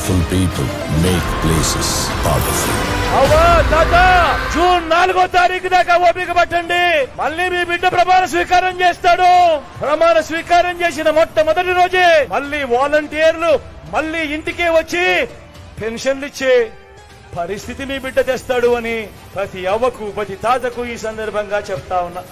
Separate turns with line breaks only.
Powerful people make places powerful.
June 4వ తారీఖు దాకా ఓపిక పట్టండి. మళ్ళీ మీ బిడ్డ ప్రమాణ స్వీకారం చేస్తాడు. ప్రమాణ స్వీకారం చేసిన మొట్టమొదటి రోజే మళ్ళీ వాలంటీర్లు మళ్ళీ ఇంటికే వచ్చి పెన్షన్లు ఇచ్చే పరిస్థితి మీ బిడ్డ తెస్తాడు అని ప్రతి అవ్వకు ప్రతి తాతకు ఈ సందర్భంగా చెప్తా ఉన్నా.